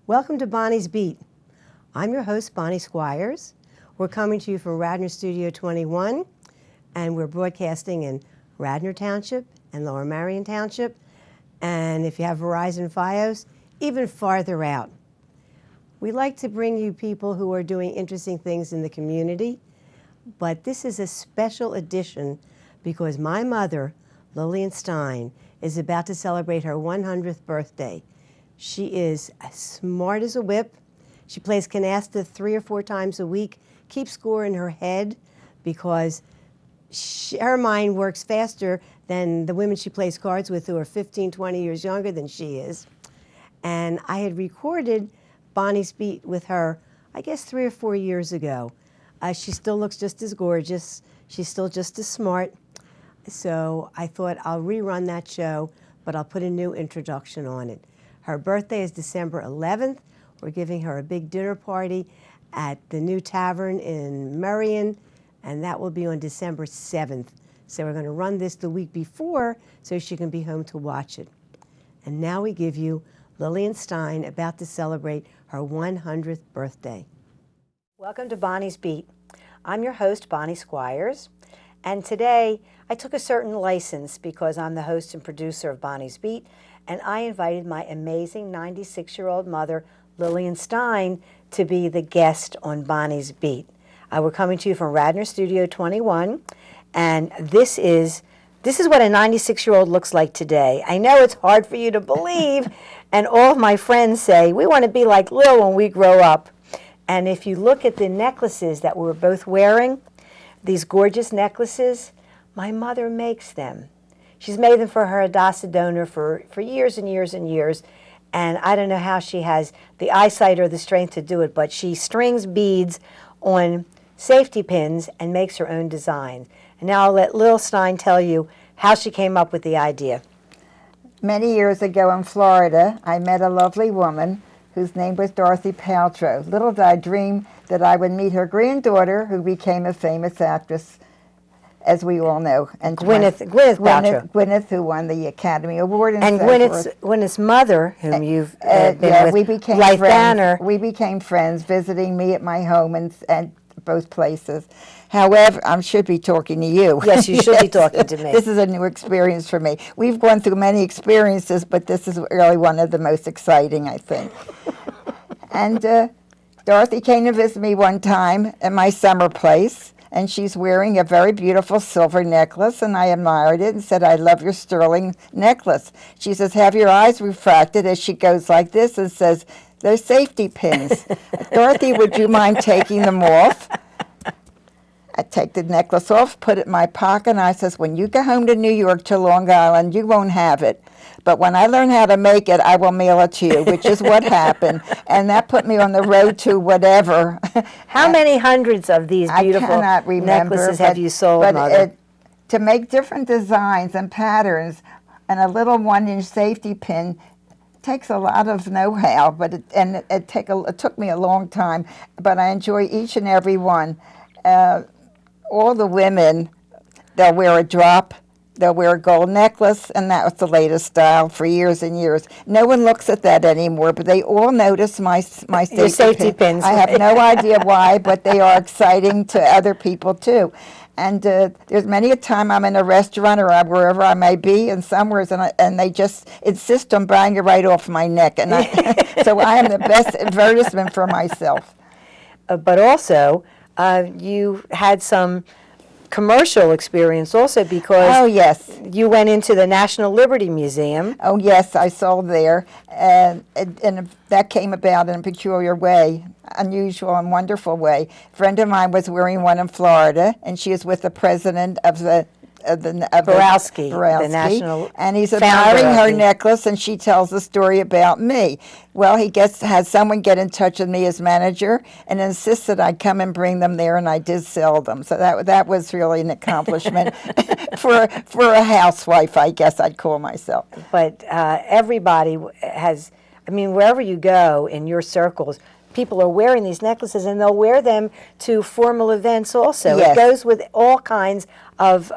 Welcome to Bonnie's Beat. I'm your host, Bonnie Squires. We're coming to you from Radnor Studio 21, and we're broadcasting in Radnor Township and Lower Marion Township, and if you have Verizon Fios, even farther out. We like to bring you people who are doing interesting things in the community, but this is a special edition because my mother, Lillian Stein, is about to celebrate her 100th birthday. She is as smart as a whip. She plays canasta 3 or 4 times a week, keeps score in her head because her mind works faster than the women she plays cards with who are 15, 20 years younger than she is. And I had recorded Bonnie's Beat with her, I guess 3 or 4 years ago. She still looks just as gorgeous. She's still just as smart. So I thought I'll rerun that show, but I'll put a new introduction on it. Her birthday is December 11th. We're giving her a big dinner party at the new tavern in Marion, and that will be on December 7th. So we're going to run this the week before so she can be home to watch it. And now we give you Lillian Stein about to celebrate her 100th birthday. Welcome to Bonnie's Beat. I'm your host, Bonnie Squires, and today I took a certain license because I'm the host and producer of Bonnie's Beat, and I invited my amazing 96-year-old mother, Lillian Stein, to be the guest on Bonnie's Beat. We're coming to you from Radnor Studio 21, and this is what a 96-year-old looks like today. I know it's hard for you to believe, and all of my friends say, we want to be like Lil when we grow up. And if you look at the necklaces that we're both wearing, these gorgeous necklaces, my mother makes them. She's made them for her Hadassah donor for years and years and years, and I don't know how she has the eyesight or the strength to do it, but she strings beads on safety pins and makes her own designs. And now I'll let Lil Stein tell you how she came up with the idea. Many years ago in Florida, I met a lovely woman whose name was Dorothy Paltrow. Little did I dream that I would meet her granddaughter, who became a famous actress, as we all know. And Gwyneth Paltrow. Gwyneth, who won the Academy Award. And Gwyneth's mother, whom you've been with, we became Life friends. Banner. We became friends, visiting me at my home and both places. However, I should be talking to you. Yes, you should be talking to me. This is a new experience for me. We've gone through many experiences, but this is really one of the most exciting, I think. And Dorothy came to visit me one time at my summer place, and she's wearing a very beautiful silver necklace, and I admired it and said, I love your sterling necklace. She says, have your eyes refracted, as she goes like this and says, they're safety pins. Dorothy, would you mind taking them off? I take the necklace off, put it in my pocket, and I says, when you go home to New York, to Long Island, you won't have it. But when I learn how to make it, I will mail it to you, which is what happened. And that put me on the road to whatever. How many hundreds of these beautiful necklaces have you sold, Mother? To make different designs and patterns and a little 1-inch safety pin takes a lot of know-how, but it took me a long time, but I enjoy each and every one. All the women, they'll wear a drop, they'll wear a gold necklace, and that was the latest style for years and years. No one looks at that anymore, but they all notice my safety pins. I have no idea why, but they are exciting to other people too. And there's many a time I'm in a restaurant or wherever I may be, and somewhere, and they just insist on buying it right off my neck. And so I am the best advertisement for myself. But also, you had some commercial experience also because oh, yes. You went into the National Liberty Museum. Oh, yes, I sold there, and that came about in a peculiar way, unusual and wonderful way. A friend of mine was wearing one in Florida, and she is with the president of the Borowski, the national and he's admiring her necklace, and she tells the story about me. Well, he has someone get in touch with me as manager and insists that I come and bring them there, and I did sell them. So that was really an accomplishment for a housewife, I guess I'd call myself. But everybody has, I mean, wherever you go in your circles, people are wearing these necklaces, and they'll wear them to formal events also. Yes. It goes with all kinds of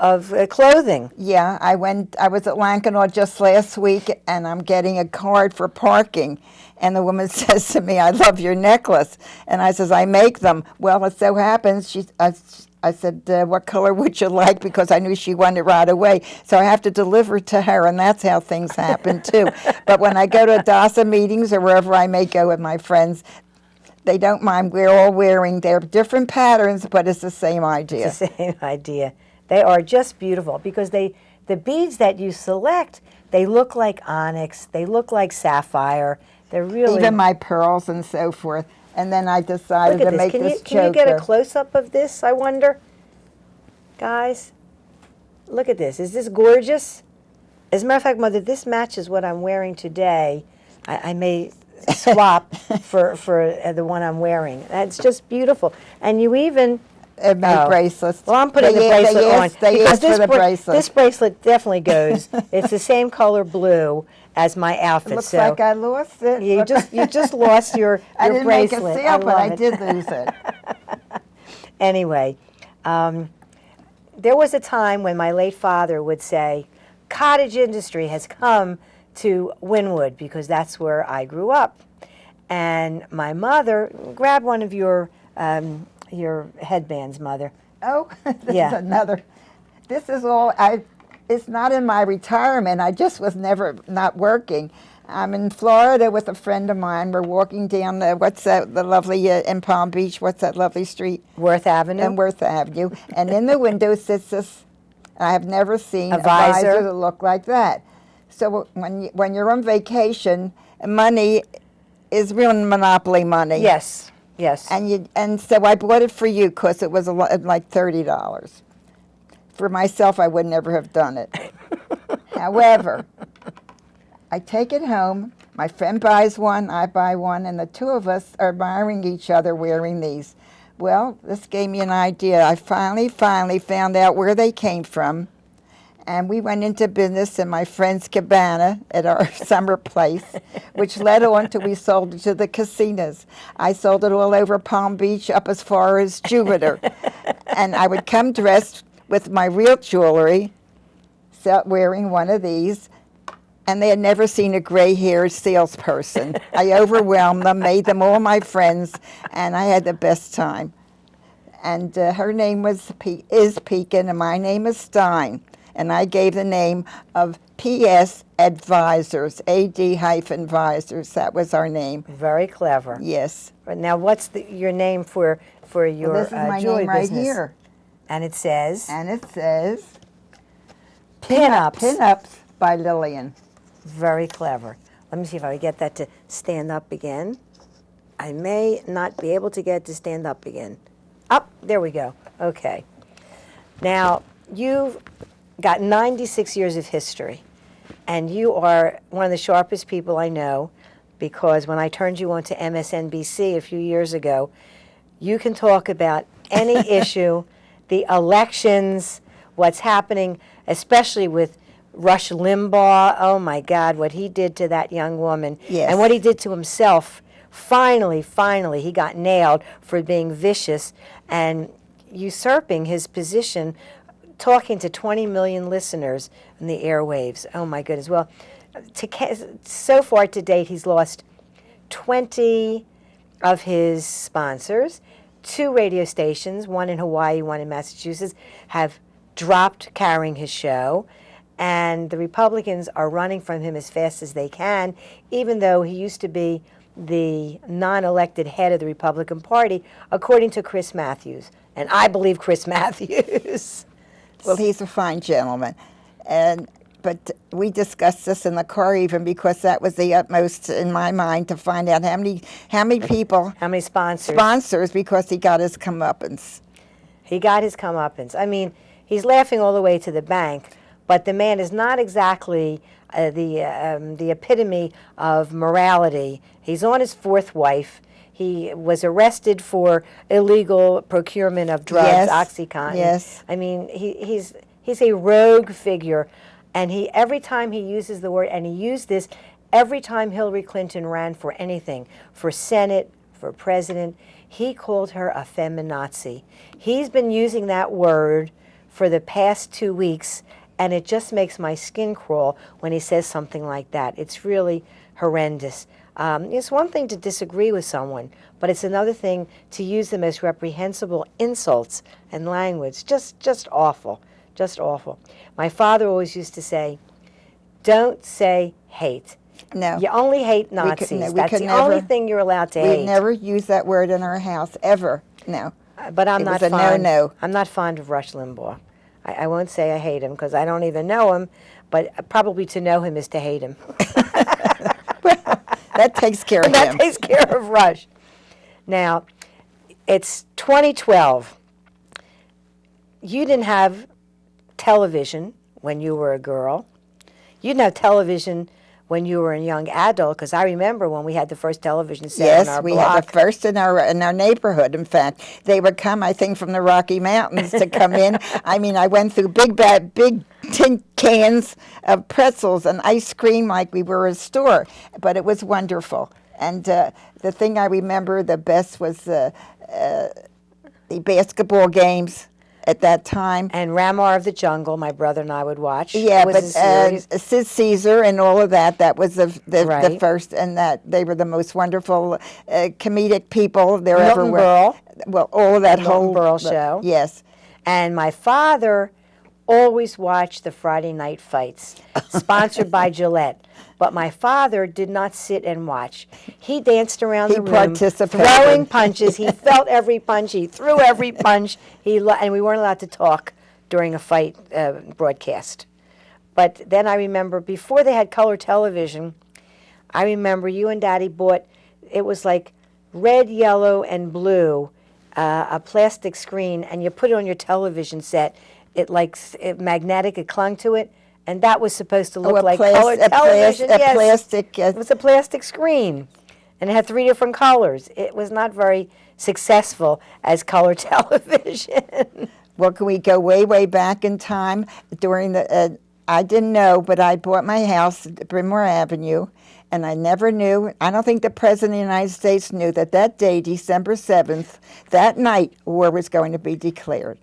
clothing. Yeah, I was at Lankenau just last week, and I'm getting a card for parking. And the woman says to me, "I love your necklace." And I says, "I make them." Well, it so happens, I said, "What color would you like?" Because I knew she wanted it right away. So I have to deliver to her, and that's how things happen, too. But when I go to DASA meetings or wherever I may go with my friends, they don't mind. We're all wearing, they're different patterns, but it's the same idea. It's the same idea. They are just beautiful because the beads that you select, they look like onyx, they look like sapphire. They're really... Even my pearls and so forth. And then I decided to make this choker. Can you get a close-up of this, I wonder? Guys, look at this. Is this gorgeous? As a matter of fact, Mother, this matches what I'm wearing today. I may swap for the one I'm wearing. That's just beautiful. And you even... make bracelets. Well, I'm putting the bracelet on because this bracelet definitely goes. It's the same color blue as my outfit. It looks like I lost it. You just lost your I didn't bracelet. make a sale, but I did lose it. Anyway, there was a time when my late father would say, "Cottage industry has come to Wynwood," because that's where I grew up. And my mother, grab one of your headbands, Mother. Oh, this is another. This is all, it's not in my retirement. I just was never not working. I'm in Florida with a friend of mine. We're walking down the lovely, in Palm Beach, what's that lovely street? Worth Avenue. And Worth Avenue. And in the window sits this, I have never seen a visor that look like that. So when you're on vacation, money is real monopoly money. Yes. Yes. And so I bought it for you because it was like $30. For myself, I would never have done it. However, I take it home, my friend buys one, I buy one, and the two of us are admiring each other wearing these. Well, this gave me an idea. I finally found out where they came from. And we went into business in my friend's cabana at our summer place, which led on to we sold it to the casinos. I sold it all over Palm Beach up as far as Jupiter. And I would come dressed with my real jewelry, wearing one of these, and they had never seen a gray-haired salesperson. I overwhelmed them, made them all my friends, and I had the best time. And her name is Pekin, and my name is Stein. And I gave the name of PS Advisors, AD-Advisors. That was our name. Very clever. Yes. But now, what's your name for your this is my jewelry name right business? here. And it says? And it says Pin-Ups. Pin-Ups by Lillian. Very clever. Let me see if I can get that to stand up again. I may not be able to get it to stand up again. Up, there we go. Okay. Now, you've got 96 years of history, and you are one of the sharpest people I know, because when I turned you on to MSNBC a few years ago, you can talk about any issue, the elections, what's happening, especially with Rush Limbaugh. Oh my God, what he did to that young woman. Yes. And what he did to himself. Finally, he got nailed for being vicious and usurping his position, talking to 20 million listeners in the airwaves. Oh my goodness. Well, so far to date, he's lost 20 of his sponsors. 2 radio stations, one in Hawaii, one in Massachusetts, have dropped carrying his show. And the Republicans are running from him as fast as they can, even though he used to be the non-elected head of the Republican Party, according to Chris Matthews. And I believe Chris Matthews. Well, he's a fine gentleman. But we discussed this in the car even, because that was the utmost in my mind to find out how many people. How many sponsors. Sponsors, because he got his comeuppance. He got his comeuppance. I mean, he's laughing all the way to the bank, but the man is not exactly the epitome of morality. He's on his 4th wife. He was arrested for illegal procurement of drugs, yes. OxyContin. Yes. I mean, he's a rogue figure, and every time he uses the word, and he used this every time Hillary Clinton ran for anything, for Senate, for president, he called her a feminazi. He's been using that word for the past 2 weeks, and it just makes my skin crawl when he says something like that. It's really horrendous. It's one thing to disagree with someone, but it's another thing to use the most reprehensible insults and language. Just awful, just awful. My father always used to say, don't say hate. No. You only hate Nazis. We That's could the never, only thing you're allowed to we hate. never use that word in our house, ever. No. But I'm It not was a fond. no-no. I'm not fond of Rush Limbaugh. I won't say I hate him because I don't even know him, but probably to know him is to hate him. That takes care of That him. takes care of Rush. Now, it's 2012. You didn't have television when you were a girl. You didn't have television when you were a young adult, because I remember when we had the first television set on our Yes, we block. had the first in our neighborhood. In fact, they would come, I think, from the Rocky Mountains to come in. I mean, I went through big tin cans of pretzels and ice cream like we were a store, but it was wonderful. And the thing I remember the best was the basketball games at that time. And Ramar of the Jungle, my brother and I would watch. Yeah, It was but a series. Sid Caesar and all of that was the Right. first, and that they were the most wonderful comedic people there ever Milton were. Berle. Well, all of that The Milton whole Berle show. Yes. And my father always watched the Friday night fights, sponsored by Gillette. But my father did not sit and watch. He danced around He the room, participated. throwing punches. He felt every punch. He threw every punch. And we weren't allowed to talk during a fight broadcast. But then I remember, before they had color television, I remember you and Daddy bought, it was like red, yellow, and blue, a plastic screen, and you put it on your television set. It magnetic, it clung to it, and that was supposed to look like color television. Yes. Plastic. It was a plastic screen, and it had 3 different colors. It was not very successful as color television. Well, can we go way, way back in time during the? I didn't know, but I bought my house at Brynmore Avenue, and I never knew. I don't think the President of the United States knew that day, December 7th, that night, war was going to be declared,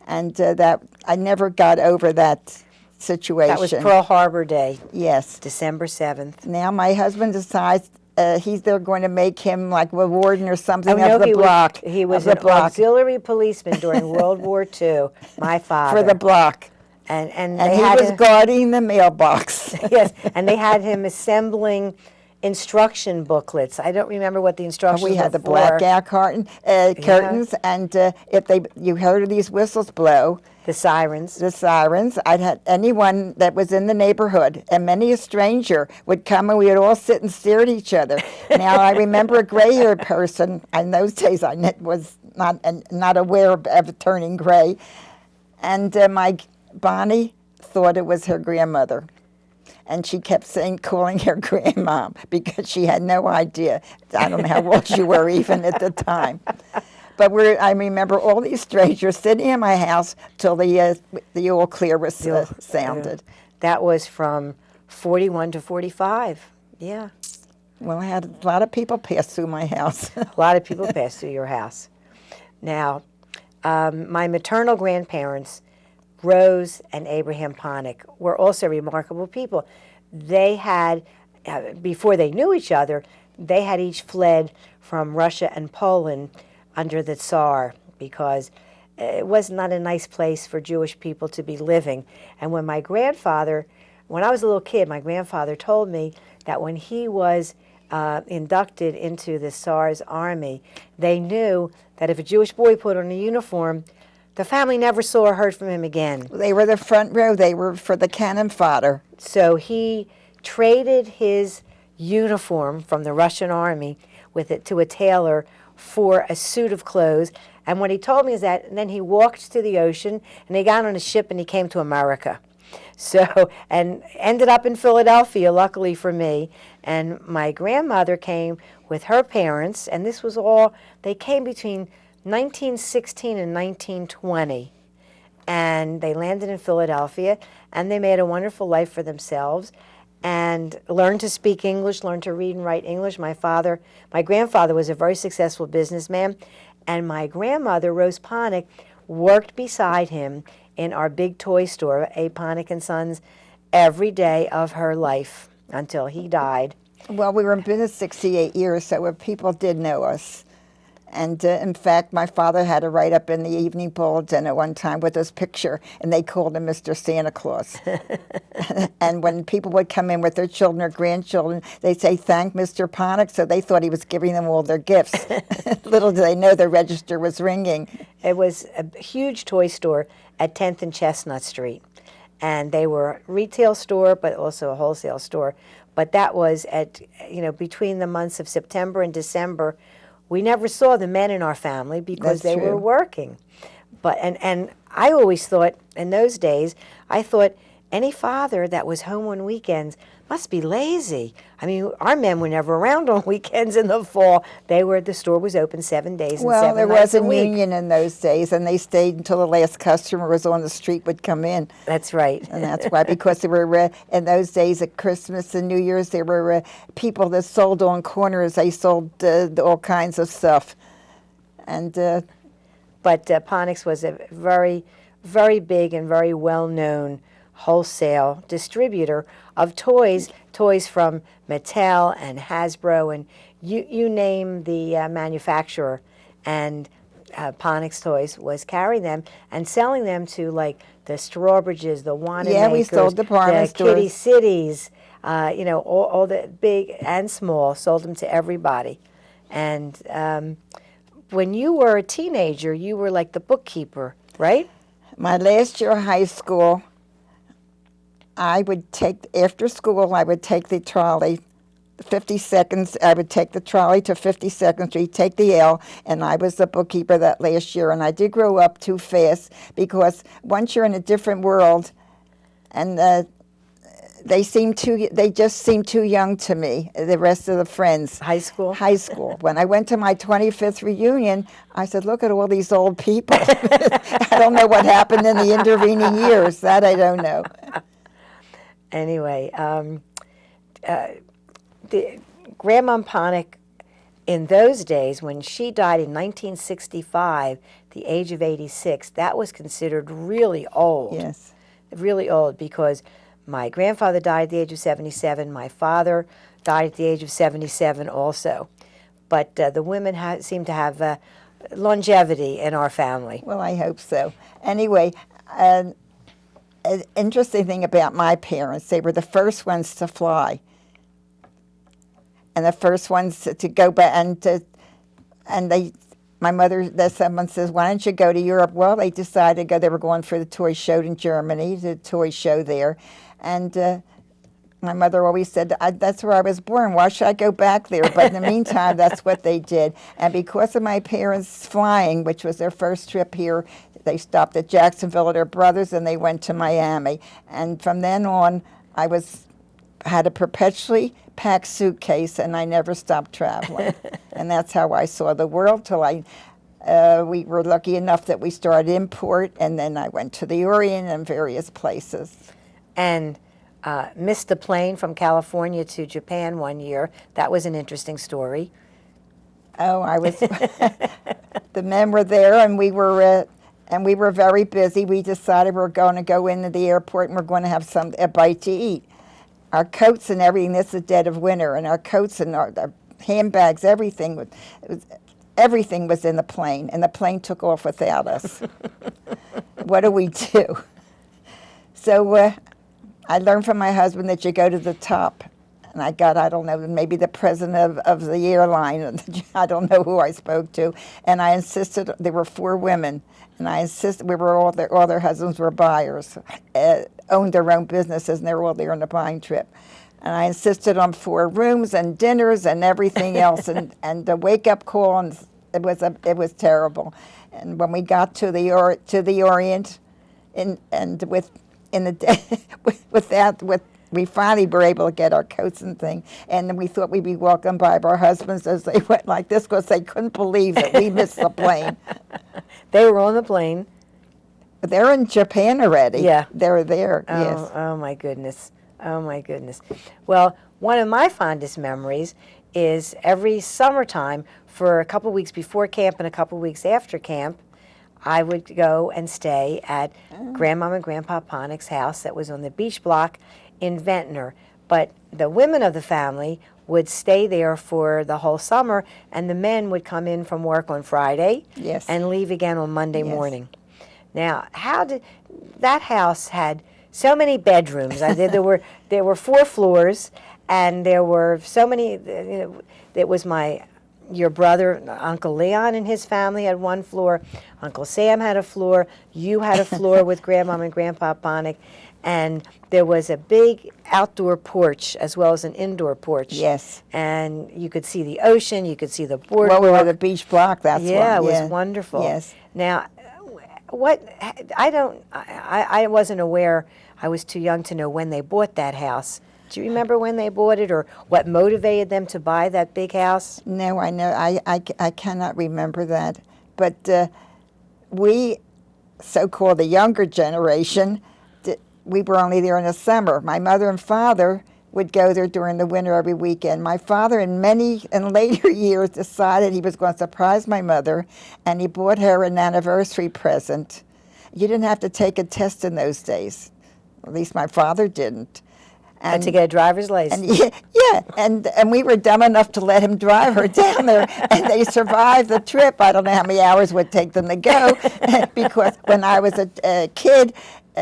and that I never got over that situation. That was Pearl Harbor Day. Yes. December 7th. Now my husband decides they're going to make him like a warden or something Oh, of the block. He was of an the block. auxiliary policeman during World War II, my father. For the block. And And they he had was him, guarding the mailbox. yes, and they had him assembling instruction booklets. I don't remember what the instructions were We had the for. blackout curtains, and if you heard these whistles blow, The sirens. the sirens, I'd had anyone that was in the neighborhood, and many a stranger would come, and we would all sit and stare at each other. Now I remember a gray-haired person. In those days, I was not aware of turning gray, and my Bonnie thought it was her grandmother. And she kept calling her grandma because she had no idea. I don't know how old you were even at the time. But I remember all these strangers sitting in my house till the all clear was sounded. That was from 41 to 45. Yeah. Well, I had a lot of people pass through my house. A lot of people pass through your house. Now, my maternal grandparents, Rose and Abraham Ponick, were also remarkable people. They had, before they knew each other, they had each fled from Russia and Poland under the Tsar because it was not a nice place for Jewish people to be living. And when I was a little kid, my grandfather told me that when he was inducted into the Tsar's army, they knew that if a Jewish boy put on a uniform, the family never saw or heard from him again. They were the front row. They were for the cannon fodder. So he traded his uniform from the Russian army to a tailor for a suit of clothes. And what he told me is that, and then he walked to the ocean, and he got on a ship, and he came to America. So, and ended up in Philadelphia, luckily for me. And my grandmother came with her parents, and this was all, they came between 1916 and 1920, and they landed in Philadelphia, and they made a wonderful life for themselves and learned to speak English, learned to read and write English. My grandfather was a very successful businessman, and my grandmother, Rose Ponick, worked beside him in our big toy store, A. Ponick and Sons, every day of her life until he died. Well, we were in business 68 years, so people did know us. And in fact, my father had a write-up in the Evening Bulletin at one time with his picture, and they called him Mr. Santa Claus. And when people would come in with their children or grandchildren, they'd say, "Thank Mr. Ponick," so they thought he was giving them all their gifts. Little did they know the register was ringing. It was a huge toy store at 10th and Chestnut Street. And they were a retail store, but also a wholesale store. But that was at, between the months of September and December. We never saw the men in our family because That's they were true. working. But and I always thought, in those days, I thought any father that was home on weekends must be lazy. I mean, our men were never around on weekends in the fall. The store was open 7 days and 7 Well, there nights was a week. union in those days, and they stayed until the last customer was on the street would come in. That's right. And that's why, because there were, in those days at Christmas and New Year's, there were people that sold on corners. They sold all kinds of stuff. And But Ponick's was a very, very big and very well-known wholesale distributor of toys from Mattel and Hasbro, and you name the manufacturer, and Ponick's Toys was carrying them and selling them to like the Strawbridges, the Wanamaker's, Yeah, we sold department the Kitty stores. Cities, all the big and small, sold them to everybody. And when you were a teenager, you were like the bookkeeper, right? my last year of high school, I would take, after school, I would take the trolley, 52nd, I would take the trolley to 52nd Street, take the L, and I was the bookkeeper that last year. And I did grow up too fast because once you're in a different world, and they just seem too young to me, the rest of the friends. High school? High school. When I went to my 25th reunion, I said, look at all these old people. I don't know what happened in the intervening years. That I don't know. Anyway, the Grandma Ponick, in those days, when she died in 1965, the age of 86, that was considered really old. Yes. Really old, because my grandfather died at the age of 77. My father died at the age of 77 also. But the women seem to have longevity in our family. Well, I hope so. Anyway, an interesting thing about my parents, they were the first ones to fly. And the first ones to go back, my mother, someone says, why don't you go to Europe? Well, they decided to go. They were going for the toy show in Germany, the toy show there. And my mother always said, that's where I was born. Why should I go back there? But in the meantime, that's what they did. And because of my parents flying, which was their first trip here, they stopped at Jacksonville at their brother's, and they went to Miami. And from then on, I had a perpetually packed suitcase, and I never stopped traveling. And that's how I saw the world till we were lucky enough that we started import, and then I went to the Orient and various places. And missed the plane from California to Japan one year. That was an interesting story. Oh, I was. The men were there, and we were very busy. We decided we were going to go into the airport and we're going to have a bite to eat. Our coats and everything. This is dead of winter, and our coats and our handbags, everything was in the plane, and the plane took off without us. What do we do? So I learned from my husband that you go to the top. And I don't know, maybe the president of the airline. I don't know who I spoke to. And I insisted, there were 4 women. And I insisted, all their husbands were buyers, owned their own businesses, and they were all there on the buying trip. And I insisted on 4 rooms and dinners and everything else, and the wake-up call, and it was terrible. And when we got to the Orient, we finally were able to get our coats and things, and we thought we'd be welcomed by our husbands as they went like this because they couldn't believe that we missed the plane. They were on the plane. They're in Japan already. Yeah. They're there, Oh, yes. oh my goodness. Oh my goodness. Well, one of my fondest memories is every summertime, for a couple weeks before camp and a couple weeks after camp, I would go and stay at Grandmom and Grandpa Ponick's house that was on the beach block in Ventnor. But the women of the family would stay there for the whole summer, and the men would come in from work on Friday Yes. and leave again on Monday Yes. morning. Now, how did that house had so many bedrooms? There were 4 floors, and there were so many. It was your brother, Uncle Leon, and his family had 1 floor. Uncle Sam had a floor. You had a floor with Grandmom and Grandpa Ponick. And there was a big outdoor porch as well as an indoor porch. Yes. And you could see the ocean, you could see the boardwalk. Well, we were the beach block, that's why. Yeah, it was wonderful. Yes. Now, I wasn't aware, I was too young to know when they bought that house. Do you remember when they bought it, or what motivated them to buy that big house? No, I know. I cannot remember that. But we, so-called the younger generation, we were only there in the summer. My mother and father would go there during the winter every weekend. My father, in later years, decided he was going to surprise my mother, and he bought her an anniversary present. You didn't have to take a test in those days. At least my father didn't. And to get a driver's license. And we were dumb enough to let him drive her down there, and they survived the trip. I don't know how many hours it would take them to go, because when I was a kid,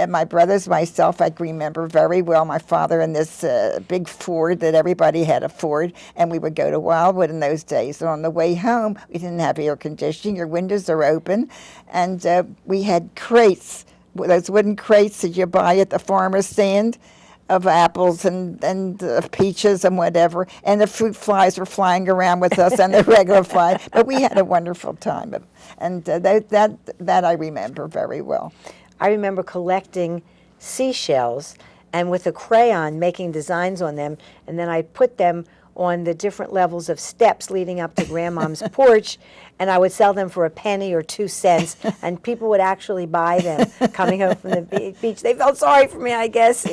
my brothers, myself, I can remember very well my father in this big Ford that everybody had a Ford, and we would go to Wildwood in those days. And on the way home, we didn't have air conditioning. Your windows are open, and we had crates, those wooden crates that you buy at the farmer's stand, of apples and peaches and whatever, and the fruit flies were flying around with us and the regular fly. But we had a wonderful time, and that I remember very well. I remember collecting seashells and with a crayon making designs on them, and then I put them on the different levels of steps leading up to Grandmom's porch, and I would sell them for a penny or 2 cents, and people would actually buy them coming home from the beach. They felt sorry for me, I guess,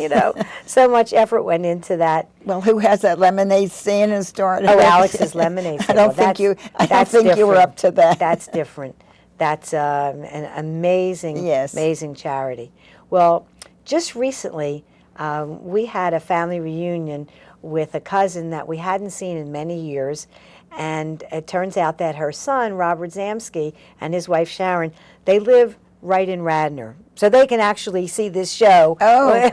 So much effort went into that. Well, who has that lemonade stand and started? Oh, Alex's lemonade stand. I don't think you were up to that. That's different. That's an amazing, yes. amazing charity. Well, just recently, we had a family reunion with a cousin that we hadn't seen in many years, and it turns out that her son, Robert Zamsky, and his wife, Sharon, they live right in Radnor. So they can actually see this show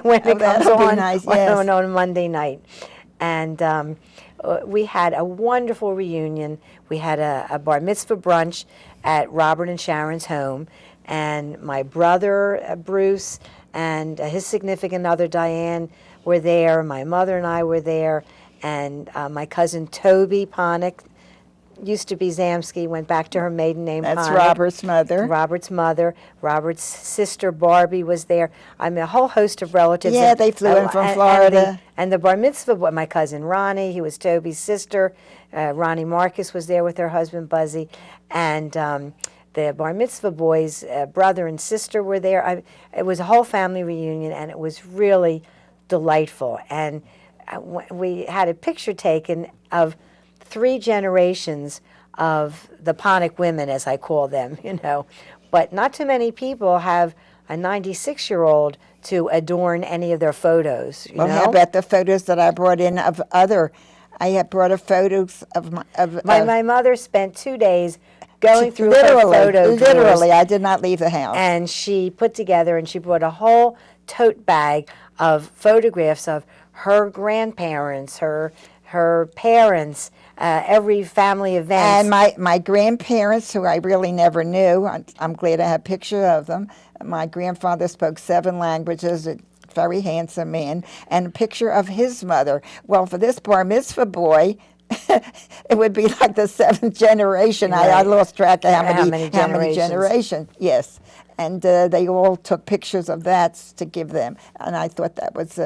when it comes on, nice, yes. on a Monday night. And we had a wonderful reunion. We had a bar mitzvah brunch at Robert and Sharon's home, and my brother, Bruce, and his significant other, Diane, were there. My mother and I were there, and my cousin Toby Ponick, used to be Zamsky, went back to her maiden name. That's Ponick. Robert's mother. Robert's mother. Robert's sister Barbie was there. I mean, a whole host of relatives. Yeah, they flew in from Florida. And the bar mitzvah, my cousin Ronnie, he was Toby's sister. Ronnie Marcus was there with her husband Buzzy, and the bar mitzvah boys, brother and sister, were there. It was a whole family reunion, and it was really delightful. And we had a picture taken of 3 generations of the Ponick women, as I call them, But not too many people have a 96-year-old to adorn any of their photos. Well, how about the photos that I brought in of other? I had brought a photos of my mother spent 2 days going through her photo drawers. Literally, I did not leave the house. And she put together, and she brought a whole tote bag of photographs of her grandparents, her parents, every family event. And my grandparents, who I really never knew, I'm glad I have a picture of them. My grandfather spoke 7 languages, a very handsome man, and a picture of his mother. Well, for this bar mitzvah boy, it would be like the 7th generation. Right. I lost track of how many generations. Yes. And they all took pictures of that to give them. And I thought that was...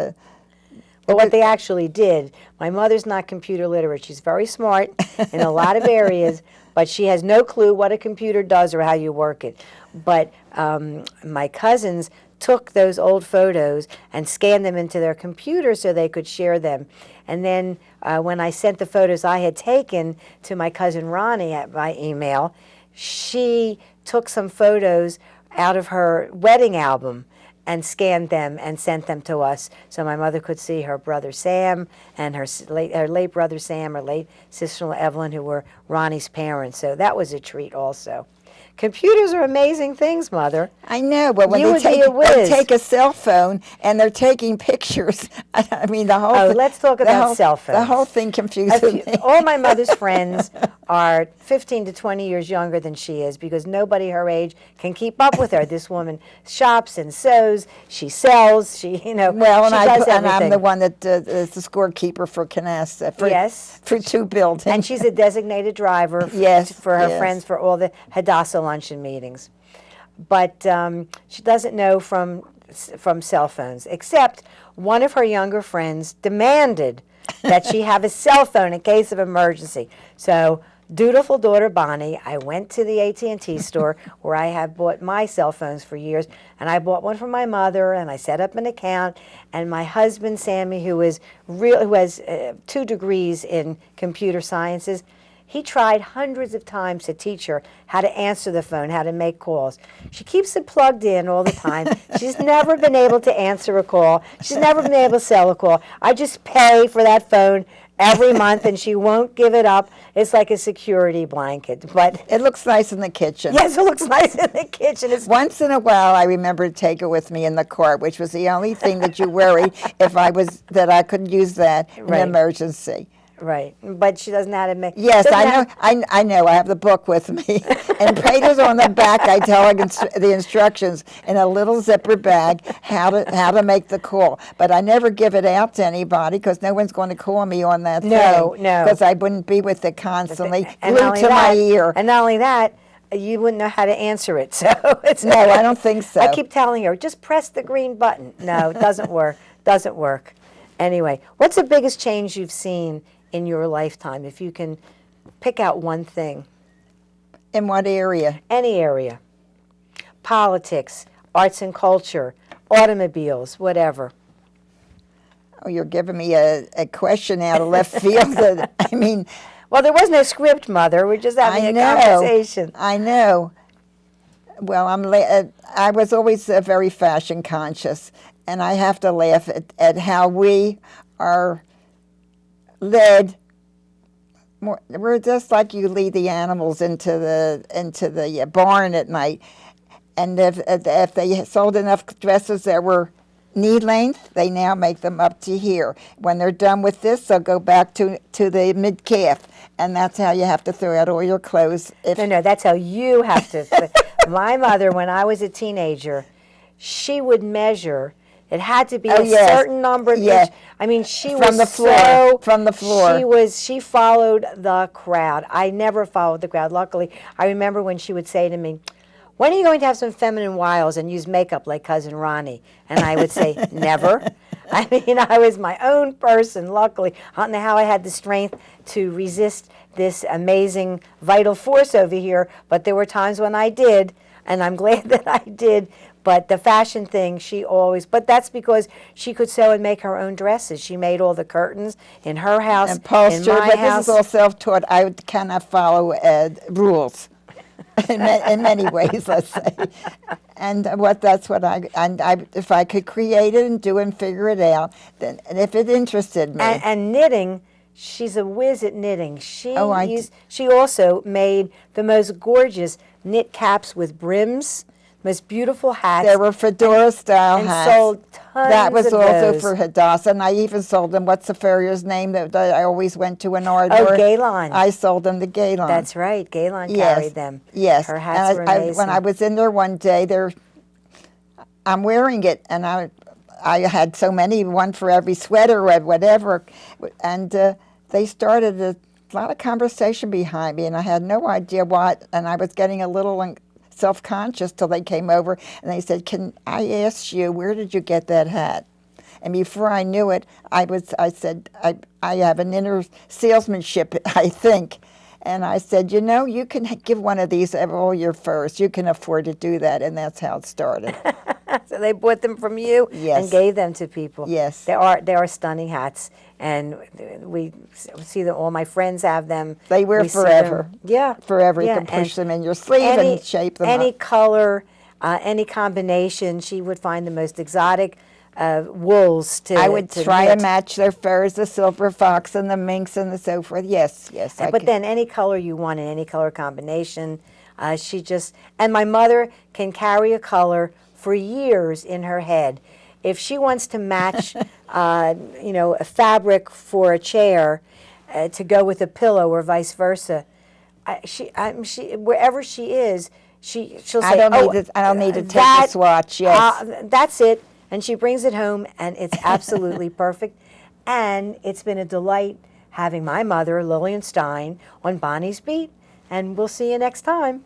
Well, what they actually did, my mother's not computer literate. She's very smart in a lot of areas, but she has no clue what a computer does or how you work it. But my cousins took those old photos and scanned them into their computer so they could share them. And then when I sent the photos I had taken to my cousin Ronnie by email, she took some photos out of her wedding album and scanned them and sent them to us so my mother could see her brother Sam and her late brother Sam, her late sister Evelyn, who were Ronnie's parents. So that was a treat also. Computers are amazing things, Mother. I know, but when You would be a whiz. they take a cell phone and they're taking pictures, I mean, the whole thing. Let's talk about cell phones. The whole thing confuses me. All my mother's friends are 15 to 20 years younger than she is because nobody her age can keep up with her. This woman shops and sews, she sells, she Well, she does and I'm everything. the one that is the scorekeeper for Canasta, for 2 buildings. And she's a designated driver Yes, for her yes. friends for all the Hadassah luncheon meetings. But she doesn't know from cell phones, except one of her younger friends demanded that she have a cell phone in case of emergency. So dutiful daughter Bonnie, I went to the AT&T store where I have bought my cell phones for years, and I bought one for my mother, and I set up an account, and my husband Sammy, who has 2 degrees in computer sciences, he tried hundreds of times to teach her how to answer the phone, how to make calls. She keeps it plugged in all the time. She's never been able to answer a call. She's never been able to sell a call. I just pay for that phone every month, and she won't give it up. It's like a security blanket. But it looks nice in the kitchen. yes, it looks nice in the kitchen. Once in a while, I remember to take it with me in the car, which was the only thing that you worry that I could use that in Right. an emergency. Right, but she doesn't know how to make. Yes, I know. I know. I have the book with me, and papers on the back. I tell her the instructions in a little zipper bag how to make the call. But I never give it out to anybody because no one's going to call me on that thing. No. Because I wouldn't be with it constantly, And glued to my ear. And not only that, you wouldn't know how to answer it. So it's No, I don't think so. I keep telling her, just press the green button. No, it doesn't work. Doesn't work. Anyway, what's the biggest change you've seen in your lifetime, if you can pick out one thing? In what area? Any area. Politics, arts and culture, automobiles, whatever. Oh, you're giving me a question out of left field. I mean, well, there was no script, Mother. We're just having a conversation. I know. Well, I was always very fashion conscious, and I have to laugh at how we are led. We're just like you lead the animals into the barn at night, and if they sold enough dresses that were knee length, they now make them up to here. When they're done with this, they'll go back to the mid calf, and that's how you have to throw out all your clothes. No, that's how you have to. My mother, when I was a teenager, she would measure. It had to be a certain number of inches. I mean, she was from the floor. From the floor. She followed the crowd. I never followed the crowd. Luckily, I remember when she would say to me, "When are you going to have some feminine wiles and use makeup like Cousin Ronnie?" And I would say, "Never." I mean, I was my own person, luckily. I don't know how I had the strength to resist this amazing vital force over here, but there were times when I did, and I'm glad that I did. But the fashion thing, but that's because she could sew and make her own dresses. She made all the curtains in her house, upholstered, in my but house. this is all self-taught. I cannot follow rules in many ways, let's say. And if I could create it and do it and figure it out, then, and if it interested me. And knitting, she's a whiz at knitting. She also made the most gorgeous knit caps with brims. Most beautiful hats. There were fedora-style hats. And sold tons That was of also those. for Hadassah, and I even sold them. What's the farrier's name that I always went to in Ardmore? Oh, Galen. I sold them to Galen. That's right. Galen carried them. Yes. Her hats were amazing. When I was in there one day, I'm wearing it, and I had so many, one for every sweater or whatever, and they started a lot of conversation behind me, and I had no idea what, and I was getting a little self-conscious till they came over and they said, "Can I ask you, where did you get that hat?" And before I knew it, I said, I have an inner salesmanship, I think. And I said, you know, you can give one of these all year first. You can afford to do that. And that's how it started. So they bought them from you Yes. and gave them to people. Yes. They are stunning hats, and we see them. All my friends have them. They wear We see them. forever. Yeah, Forever. yeah, You can push and them in your sleeve and shape them any up. color, any combination. She would find the most exotic wools to. I would to try knit. to match their furs, the silver fox and the minx and the so forth. Yes, yes. But then any color you want in any color combination, she just, and my mother can carry a color for years in her head. If she wants to match, you know, a fabric for a chair to go with a pillow or vice versa, she wherever she is, she'll say, I don't need to take a swatch. Yes. that's it. And she brings it home, and it's absolutely perfect. And it's been a delight having my mother, Lillian Stein, on Bonnie's Beat. And we'll see you next time.